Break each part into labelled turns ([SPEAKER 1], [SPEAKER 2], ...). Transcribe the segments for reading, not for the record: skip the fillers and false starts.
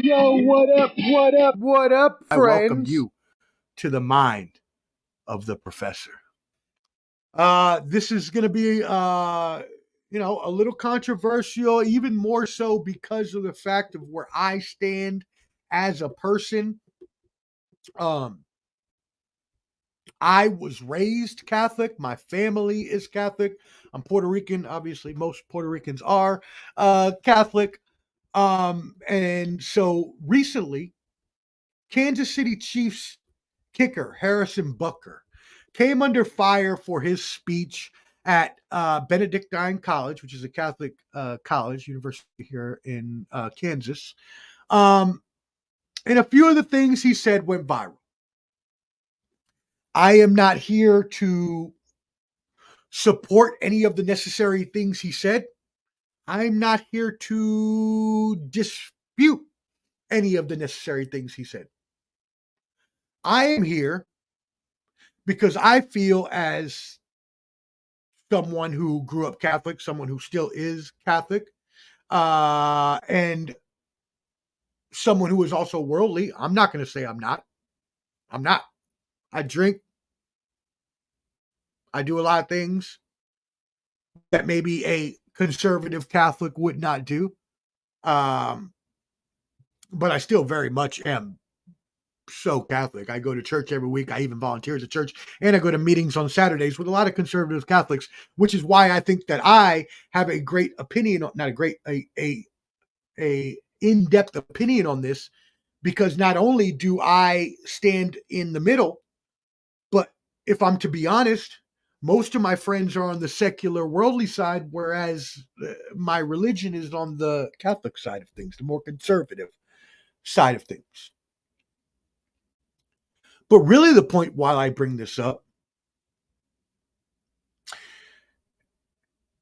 [SPEAKER 1] yo, what up,
[SPEAKER 2] I welcome
[SPEAKER 1] friends?
[SPEAKER 2] you to the mind of the professor. This is going to be, a little controversial, even more so because of the fact of where I stand as a person. I was raised Catholic. My family is Catholic. I'm Puerto Rican. Obviously, most Puerto Ricans are Catholic. And so recently, Kansas City Chiefs kicker Harrison Butker came under fire for his speech at Benedictine College, which is a Catholic college university here in Kansas. And a few of the things he said went viral. I am not here to support any of the necessary things he said. I'm not here to dispute any of the necessary things he said. I am here because I feel, as someone who grew up Catholic, someone who still is Catholic, and someone who is also worldly. I'm not going to say I'm not. I'm not. I drink. I do a lot of things that maybe a conservative Catholic would not do. But I still very much am so Catholic. I go to church every week. I even volunteer at the church, and I go to meetings on Saturdays with a lot of conservative Catholics, which is why I think that I have a great opinion, not a great, a in-depth opinion on this, because not only do I stand in the middle, but if I'm to be honest, most of my friends are on the secular worldly side, whereas my religion is on the Catholic side of things, the more conservative side of things. But really the point why I bring this up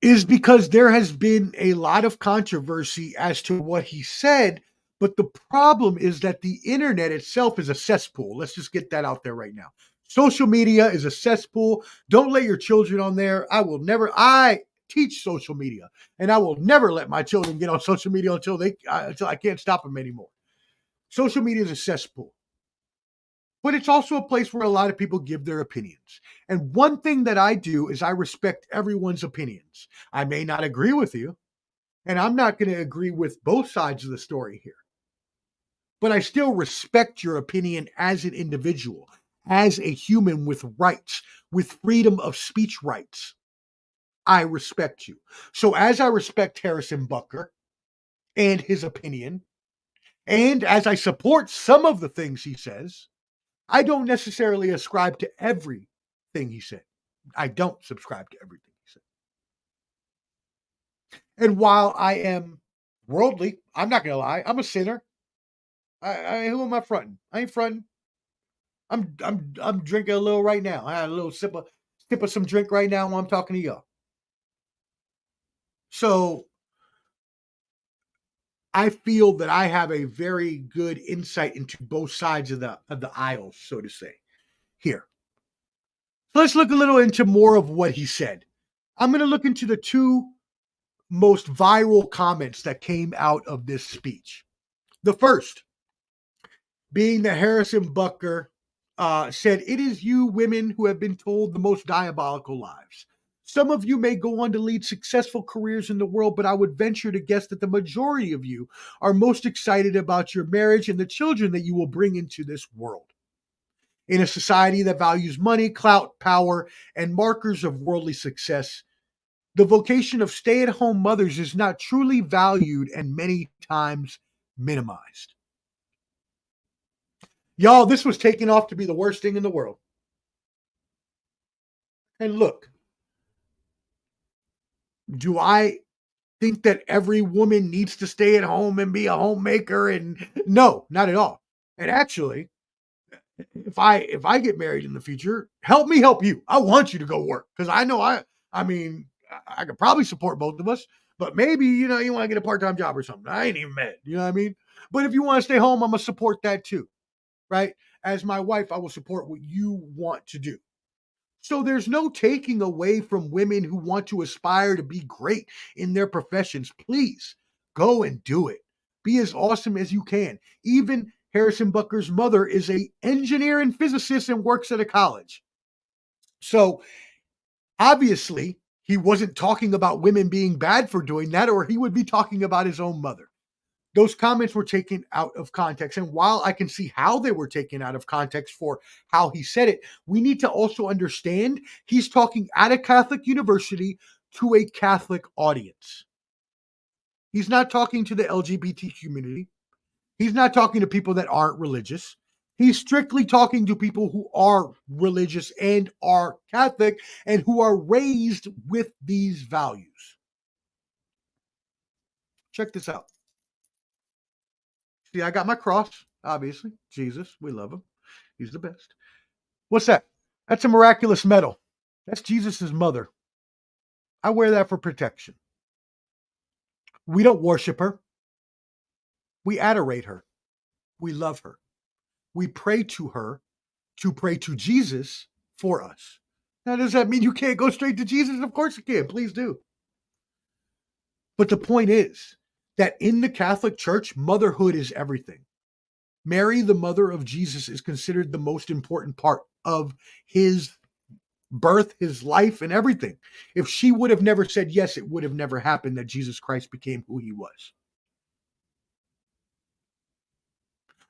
[SPEAKER 2] is because there has been a lot of controversy as to what he said, but the problem is that the internet itself is a cesspool. Let's just get that out there right now. Social media is a cesspool. Don't let your children on there. I teach social media, and I will never let my children get on social media until I can't stop them anymore. Social media is a cesspool. But it's also a place where a lot of people give their opinions. And one thing that I do is I respect everyone's opinions. I may not agree with you, and I'm not going to agree with both sides of the story here. But I still respect your opinion as an individual, as a human with rights, with freedom of speech rights. I respect you. So as I respect Harrison Butker and his opinion, and as I support some of the things he says, I don't necessarily ascribe to everything he said. I don't subscribe to everything he said. And while I am worldly, I'm not going to lie, I'm a sinner. Who am I fronting? I ain't fronting. I'm drinking a little right now. I had a little sip of some drink right now while I'm talking to y'all. So I feel that I have a very good insight into both sides of the aisle, so to say, here. So let's look a little into more of what he said. I'm going to look into the two most viral comments that came out of this speech. The first being that Harrison Butker said, "It is you women who have been told the most diabolical lies. Some of you may go on to lead successful careers in the world, but I would venture to guess that the majority of you are most excited about your marriage and the children that you will bring into this world. In a society that values money, clout, power, and markers of worldly success, the vocation of stay-at-home mothers is not truly valued and many times minimized." Y'all, this was taken off to be the worst thing in the world. And look, do I think that every woman needs to stay at home and be a homemaker? And no, not at all. And actually, if I get married in the future, help me help you. I want you to go work, because I know I could probably support both of us, but maybe, you want to get a part-time job or something. I ain't even mad. You know what I mean? But if you want to stay home, I'm going to support that too, right? As my wife, I will support what you want to do. So there's no taking away from women who want to aspire to be great in their professions. Please go and do it. Be as awesome as you can. Even Harrison Butker's mother is a engineer and physicist and works at a college. So obviously, he wasn't talking about women being bad for doing that, or he would be talking about his own mother. Those comments were taken out of context. And while I can see how they were taken out of context for how he said it, we need to also understand he's talking at a Catholic university to a Catholic audience. He's not talking to the LGBT community. He's not talking to people that aren't religious. He's strictly talking to people who are religious and are Catholic and who are raised with these values. Check this out. See, I got my cross, obviously. Jesus, we love him. He's the best. What's that? That's a miraculous medal. That's Jesus's mother. I wear that for protection. We don't worship her. We adorate her. We love her. We pray to her to pray to Jesus for us. Now, does that mean you can't go straight to Jesus? Of course you can. Please do. But the point is that in the Catholic Church, motherhood is everything. Mary, the mother of Jesus, is considered the most important part of his birth, his life, and everything. If she would have never said yes, it would have never happened that Jesus Christ became who he was.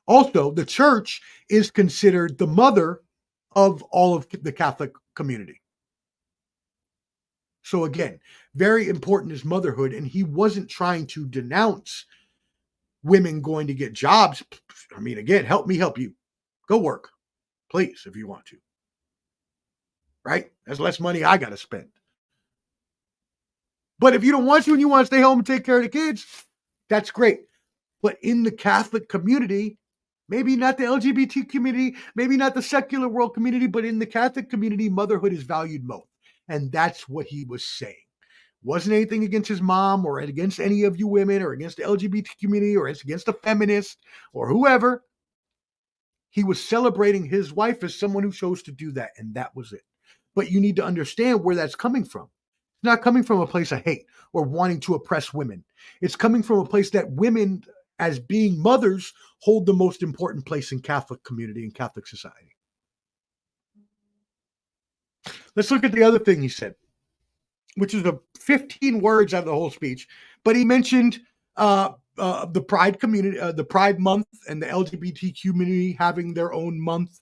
[SPEAKER 2] Also, the church is considered the mother of all of the Catholic community. So again, very important is motherhood, and he wasn't trying to denounce women going to get jobs. I mean, again, help me help you. Go work, please, if you want to. Right? That's less money I got to spend. But if you don't want to and you want to stay home and take care of the kids, that's great. But in the Catholic community, maybe not the LGBT community, maybe not the secular world community, but in the Catholic community, motherhood is valued most. And that's what he was saying. Wasn't anything against his mom or against any of you women or against the LGBT community or against a feminist or whoever. He was celebrating his wife as someone who chose to do that, and that was it. But you need to understand where that's coming from. It's not coming from a place of hate or wanting to oppress women. It's coming from a place that women, as being mothers, hold the most important place in Catholic community and Catholic society. Let's look at the other thing he said, which is 15 words out of the whole speech. But he mentioned the Pride community, the Pride month, and the LGBT community having their own month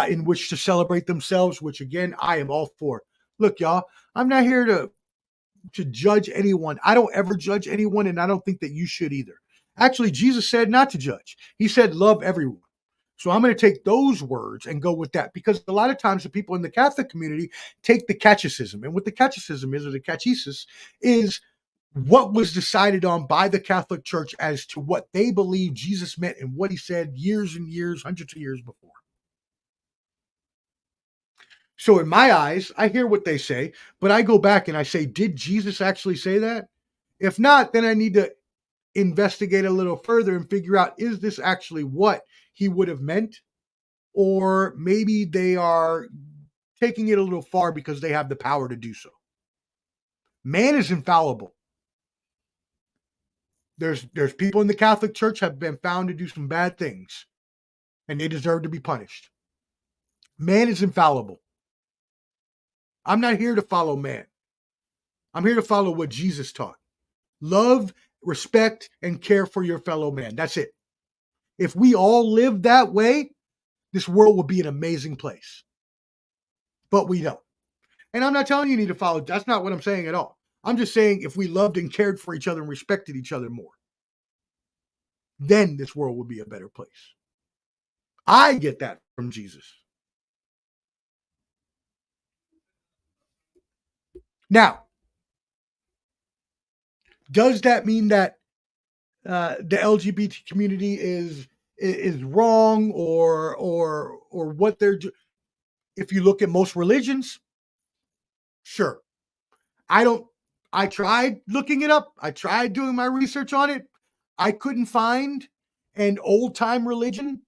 [SPEAKER 2] in which to celebrate themselves, which again, I am all for. Look, y'all, I'm not here to judge anyone. I don't ever judge anyone, and I don't think that you should either. Actually, Jesus said not to judge. He said love everyone. So I'm going to take those words and go with that, because a lot of times the people in the Catholic community take the catechism. And what the catechism is, or the catechesis, is what was decided on by the Catholic Church as to what they believe Jesus meant and what he said years and years, hundreds of years before. So in my eyes, I hear what they say, but I go back and I say, did Jesus actually say that? If not, then I need to investigate a little further and figure out, is this actually what he would have meant? Or maybe they are taking it a little far because they have the power to do so. Man is infallible. There's people in the Catholic Church have been found to do some bad things, and they deserve to be punished. Man is infallible. I'm not here to follow man. I'm here to follow what Jesus taught. Love, respect, and care for your fellow man. That's it. If we all live that way, this world will be an amazing place. But we don't. And I'm not telling you need to follow. That's not what I'm saying at all. I'm just saying if we loved and cared for each other and respected each other more, then this world will be a better place. I get that from Jesus. Now, does that mean that the LGBT community is wrong or what they're doing? If you look at most religions, sure. I tried looking it up. I tried doing my research on it. I couldn't find an old-time religion,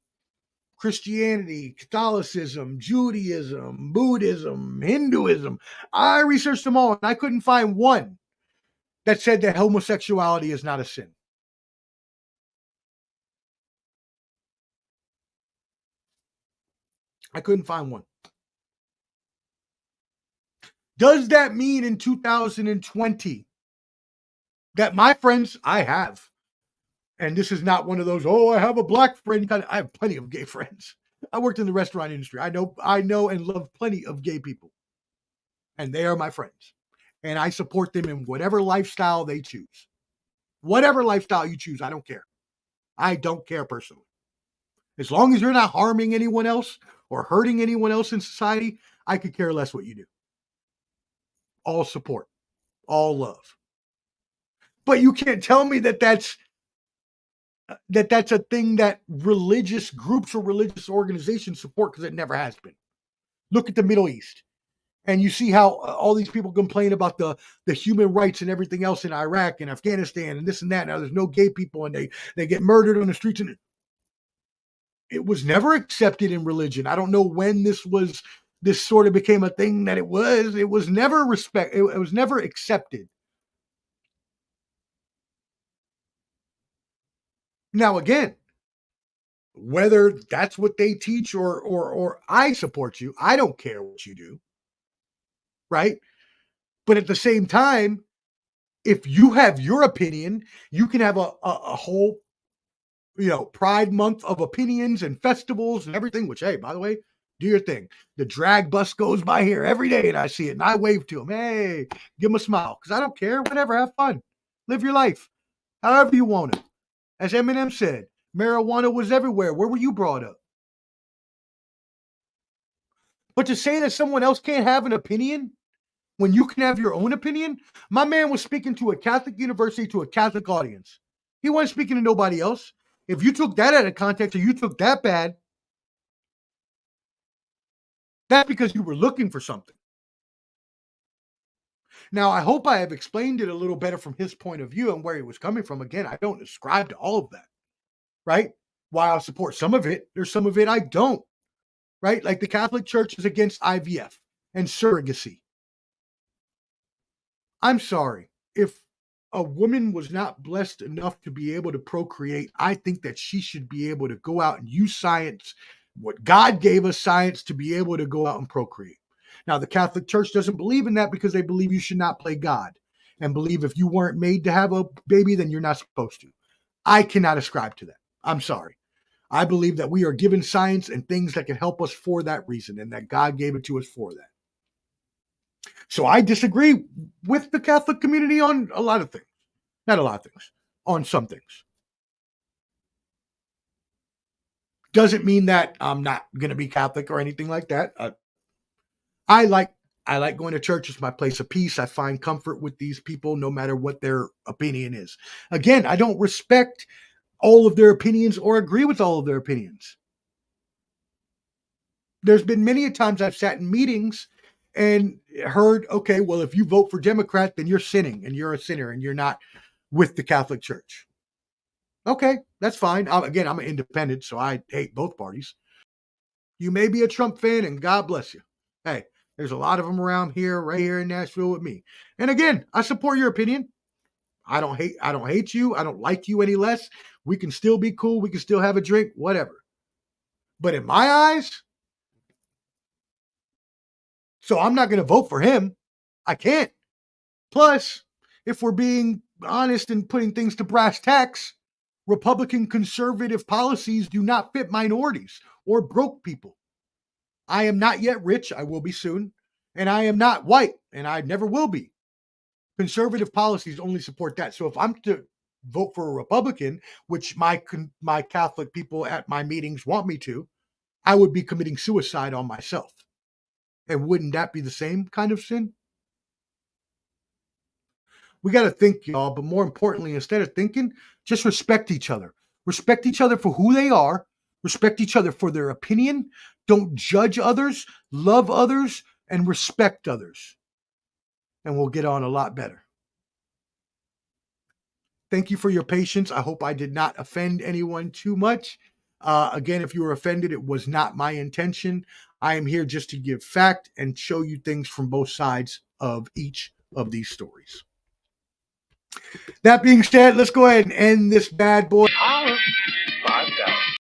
[SPEAKER 2] Christianity, Catholicism, Judaism, Buddhism, Hinduism. I researched them all, and I couldn't find one that said that homosexuality is not a sin. I couldn't find one. Does that mean in 2020 that my friends I have, and this is not one of those, oh, I have a black friend kind of, I have plenty of gay friends. I worked in the restaurant industry. I know and love plenty of gay people. And they are my friends. And I support them in whatever lifestyle they choose. Whatever lifestyle you choose, I don't care. I don't care personally. As long as you're not harming anyone else or hurting anyone else in society, I could care less what you do. All support, all love. But you can't tell me that that's a thing that religious groups or religious organizations support, because it never has been. Look at the Middle East, and you see how all these people complain about the human rights and everything else in Iraq and Afghanistan and this and that. Now there's no gay people, and they get murdered on the streets, and it was never accepted in religion. I don't know when this sort of became a thing that it was. It was never it was never accepted. Now again, whether that's what they teach or I support you, I don't care what you do, right? But at the same time, if you have your opinion, you can have a whole, Pride Month of opinions and festivals and everything, which, hey, by the way, do your thing. The drag bus goes by here every day and I see it and I wave to them. Hey, give them a smile, because I don't care. Whatever, have fun. Live your life however you want it. As Eminem said, marijuana was everywhere. Where were you brought up? But to say that someone else can't have an opinion when you can have your own opinion, my man was speaking to a Catholic university, to a Catholic audience. He wasn't speaking to nobody else. If you took that out of context or you took that bad, that's because you were looking for something. Now, I hope I have explained it a little better from his point of view and where he was coming from. Again, I don't ascribe to all of that, right? While I support some of it, there's some of it I don't, right? Like the Catholic Church is against IVF and surrogacy. I'm sorry. If a woman was not blessed enough to be able to procreate, I think that she should be able to go out and use science, what God gave us science, to be able to go out and procreate. Now, the Catholic Church doesn't believe in that because they believe you should not play God and believe if you weren't made to have a baby, then you're not supposed to. I cannot ascribe to that. I'm sorry. I believe that we are given science and things that can help us for that reason, and that God gave it to us for that. So I disagree with the Catholic community on a lot of things. Not a lot of things. On some things. Doesn't mean that I'm not going to be Catholic or anything like that. I like going to church. It's my place of peace. I find comfort with these people no matter what their opinion is. Again, I don't respect all of their opinions or agree with all of their opinions. There's been many times I've sat in meetings and heard, okay, well, if you vote for Democrat, then you're sinning and you're a sinner and you're not with the Catholic Church. Okay, that's fine. Again, I'm an independent, so I hate both parties. You may be a Trump fan, and God bless you. Hey, there's a lot of them around here, right here in Nashville with me. And again, I support your opinion. I don't hate you. I don't like you any less. We can still be cool. We can still have a drink, whatever. But in my eyes, so I'm not going to vote for him. I can't. Plus, if we're being honest and putting things to brass tacks, Republican conservative policies do not fit minorities or broke people. I am not yet rich. I will be soon. And I am not white, and I never will be. Conservative policies only support that. So if I'm to vote for a Republican, which my Catholic people at my meetings want me to, I would be committing suicide on myself. And wouldn't that be the same kind of sin? We got to think, y'all, but more importantly, instead of thinking, just respect each other. Respect each other for who they are. Respect each other for their opinion. Don't judge others. Love others and respect others. And we'll get on a lot better. Thank you for your patience. I hope I did not offend anyone too much. Again, if you were offended, it was not my intention. I am here just to give fact and show you things from both sides of each of these stories. That being said, let's go ahead and end this bad boy.